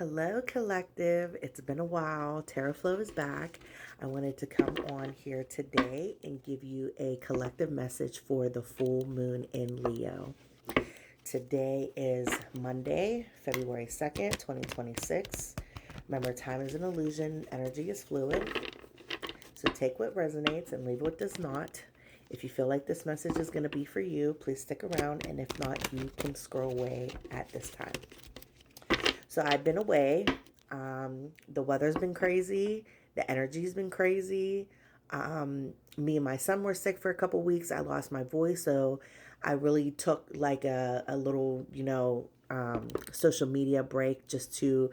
Hello, collective. It's been a while. Tarot.flo is back. I wanted to come on here today and give you a collective message for the full moon in Leo. Today is Monday, February 2nd, 2026. Remember, time is an illusion, energy is fluid. So take what resonates and leave what does not. If you feel like this message is going to be for you, please stick around. And if not, you can scroll away at this time. So I've been away. The weather's been crazy. The energy's been crazy. Me and my son were sick for a couple weeks. I lost my voice. So I really took like a little, social media break just to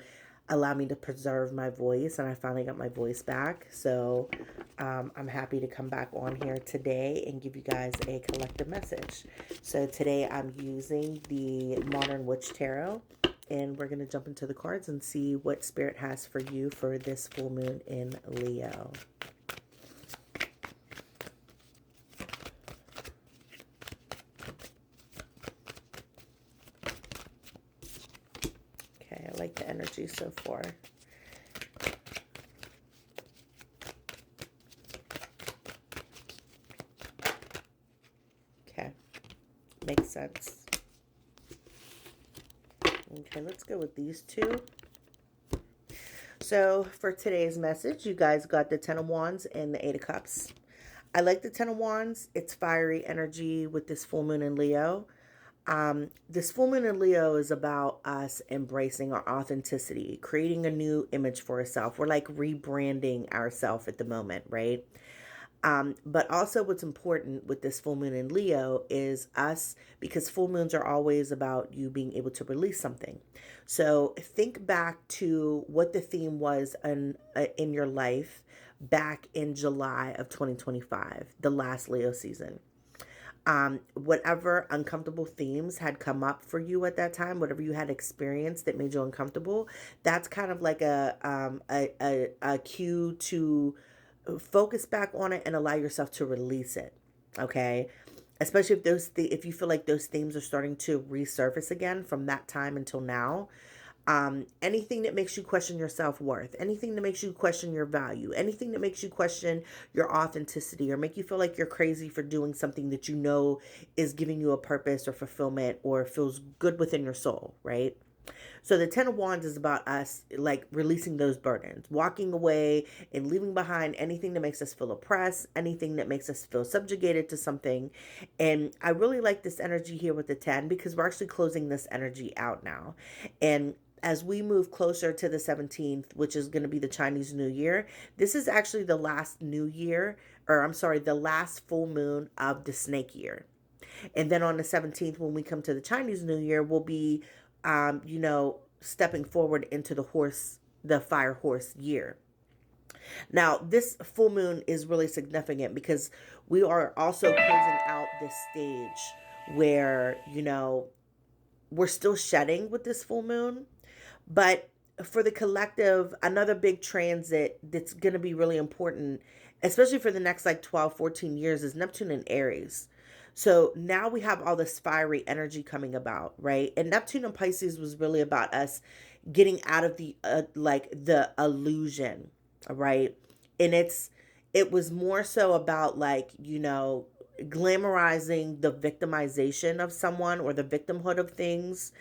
allow me to preserve my voice. And I finally got my voice back. So I'm happy to come back on here today and give you guys a collective message. So today I'm using the Modern Witch Tarot. And we're going to jump into the cards and see what Spirit has for you for this full moon in Leo. Okay, I like the energy so far. Okay, makes sense. Okay, let's go with these two. So for today's message, you guys got the Ten of Wands and the Eight of Cups. I like the Ten of Wands. It's fiery energy with this full moon in Leo. This full moon in Leo is about us embracing our authenticity, creating a new image for ourselves. We're like rebranding ourselves at the moment, right? But also what's important with this full moon in Leo is us, because full moons are always about you being able to release something. So think back to what the theme was in your life back in July of 2025, the last Leo season. Whatever uncomfortable themes had come up for you at that time, whatever you had experienced that made you uncomfortable, that's kind of like a cue to focus back on it and allow yourself to release it. Okay, especially if you feel like those themes are starting to resurface again from that time until now. Anything that makes you question your self-worth, anything that makes you question your value, anything that makes you question your authenticity or make you feel like you're crazy for doing something that you know is giving you a purpose or fulfillment or feels good within your soul, right? So the Ten of Wands is about us like releasing those burdens, walking away and leaving behind anything that makes us feel oppressed, anything that makes us feel subjugated to something. And I really like this energy here with the 10 because we're actually closing this energy out now. And as we move closer to the 17th, which is going to be the Chinese New Year, this is actually the last new year, or I'm sorry, the last full moon of the snake year. And then on the 17th, when we come to the Chinese New Year, we'll be, stepping forward into the fire horse year. Now, this full moon is really significant because we are also closing out this stage where, we're still shedding with this full moon. But for the collective, another big transit that's going to be really important, especially for the next like 12, 14 years, is Neptune and Aries. So now we have all this fiery energy coming about, right? And Neptune and Pisces was really about us getting out of the illusion, right? And it was more so about glamorizing the victimization of someone or the victimhood of things.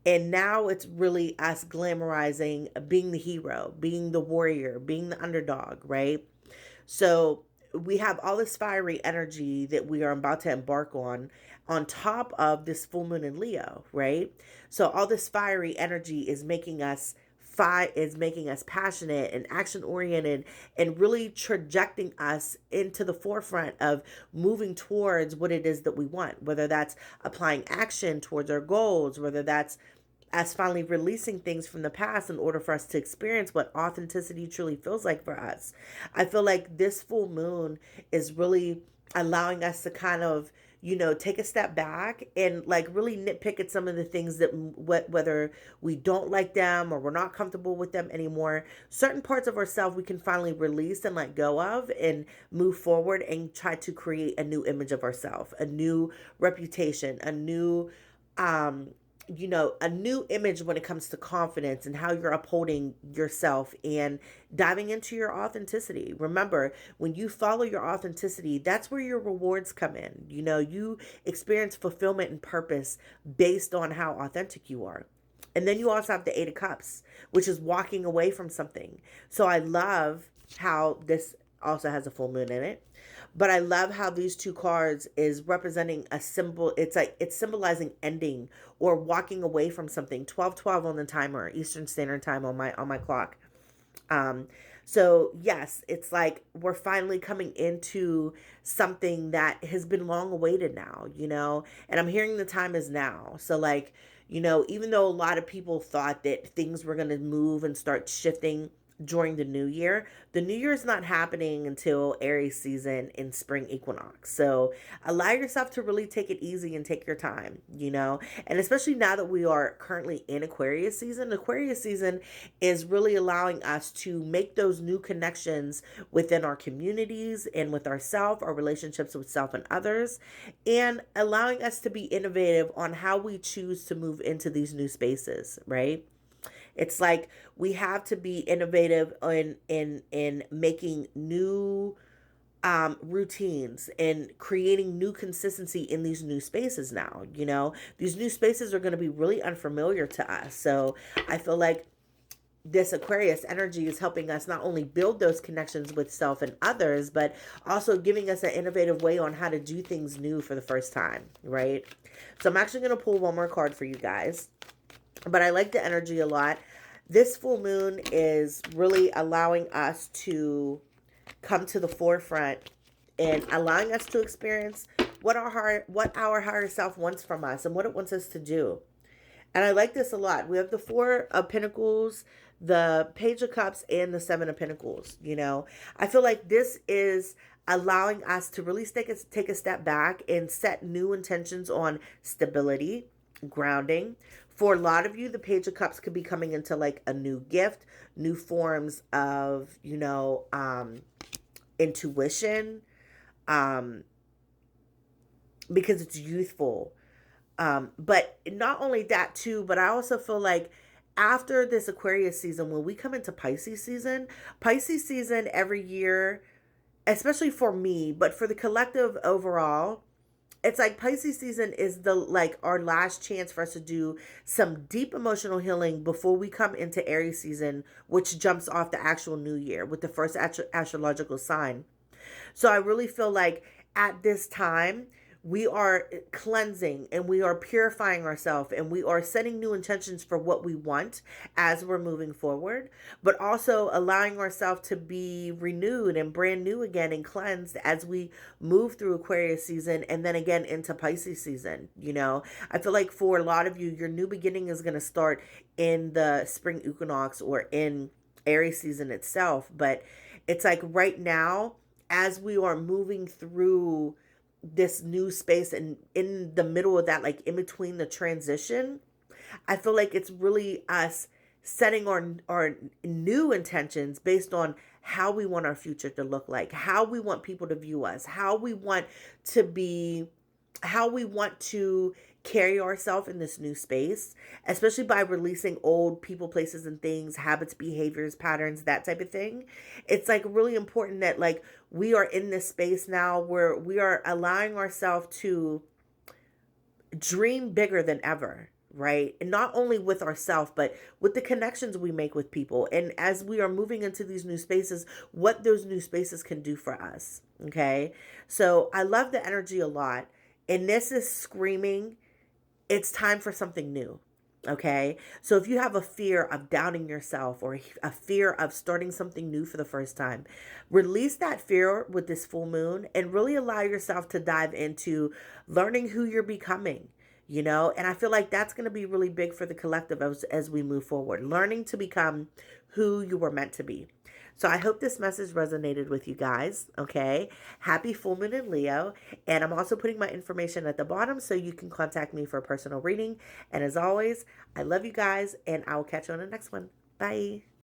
And now it's really us glamorizing being the hero, being the warrior, being the underdog, right? So we have all this fiery energy that we are about to embark on top of this full moon in Leo, right? So all this fiery energy is making us passionate and action oriented and really trajecting us into the forefront of moving towards what it is that we want, whether that's applying action towards our goals, whether that's as finally releasing things from the past in order for us to experience what authenticity truly feels like for us. I feel like this full moon is really allowing us to kind of, take a step back and like really nitpick at some of the things that whether we don't like them or we're not comfortable with them anymore. Certain parts of ourselves we can finally release and let go of and move forward and try to create a new image of ourselves, a new reputation, a new a new image when it comes to confidence and how you're upholding yourself and diving into your authenticity. Remember, when you follow your authenticity, that's where your rewards come in. You experience fulfillment and purpose based on how authentic you are. And then you also have the Eight of Cups, which is walking away from something. So I love how this also has a full moon in it. But I love how these two cards is representing a symbol. It's like it's symbolizing ending or walking away from something. 12:12 on the timer, Eastern Standard Time on my clock. Um, so yes, it's like we're finally coming into something that has been long awaited now, and I'm hearing the time is now. So like, even though a lot of people thought that things were going to move and start shifting during the new year is not happening until Aries season in spring equinox. So allow yourself to really take it easy and take your time, and especially now that we are currently in Aquarius season is really allowing us to make those new connections within our communities and with ourselves, our relationships with self and others, and allowing us to be innovative on how we choose to move into these new spaces, right? It's like we have to be innovative in making new routines and creating new consistency in these new spaces now. These new spaces are going to be really unfamiliar to us. So I feel like this Aquarius energy is helping us not only build those connections with self and others, but also giving us an innovative way on how to do things new for the first time, right? So I'm actually going to pull one more card for you guys, but I like the energy a lot. This full moon is really allowing us to come to the forefront and allowing us to experience what our higher self wants from us and what it wants us to do. And I like this a lot. We have the Four of Pentacles, the Page of Cups, and the Seven of Pentacles. I feel like this is allowing us to really take a step back and set new intentions on stability, grounding. For a lot of you, the Page of Cups could be coming into like a new gift, new forms of, intuition, um, because it's youthful. But not only that too, but I also feel like after this Aquarius season, when we come into Pisces season every year, especially for me, but for the collective overall, it's like Pisces season is our last chance for us to do some deep emotional healing before we come into Aries season, which jumps off the actual new year with the first astrological sign. So I really feel like at this time, we are cleansing and we are purifying ourselves and we are setting new intentions for what we want as we're moving forward, but also allowing ourselves to be renewed and brand new again and cleansed as we move through Aquarius season and then again into Pisces season. I feel like for a lot of you, your new beginning is going to start in the spring equinox or in Aries season itself. But it's like right now, as we are moving through this new space and in the middle of that, like in between the transition, I feel like it's really us setting our new intentions based on how we want our future to look like, how we want people to view us, how we want to be, how we want to carry ourselves in this new space, especially by releasing old people, places, and things, habits, behaviors, patterns, that type of thing. It's like really important that like we are in this space now where we are allowing ourselves to dream bigger than ever, right? And not only with ourselves, but with the connections we make with people. And as we are moving into these new spaces, what those new spaces can do for us. Okay. So I love the energy a lot. And this is screaming, it's time for something new. Okay. So if you have a fear of doubting yourself or a fear of starting something new for the first time, release that fear with this full moon and really allow yourself to dive into learning who you're becoming. And I feel like that's going to be really big for the collective as we move forward, learning to become who you were meant to be. So I hope this message resonated with you guys. Okay. Happy full moon in Leo. And I'm also putting my information at the bottom so you can contact me for a personal reading. And as always, I love you guys and I will catch you on the next one. Bye.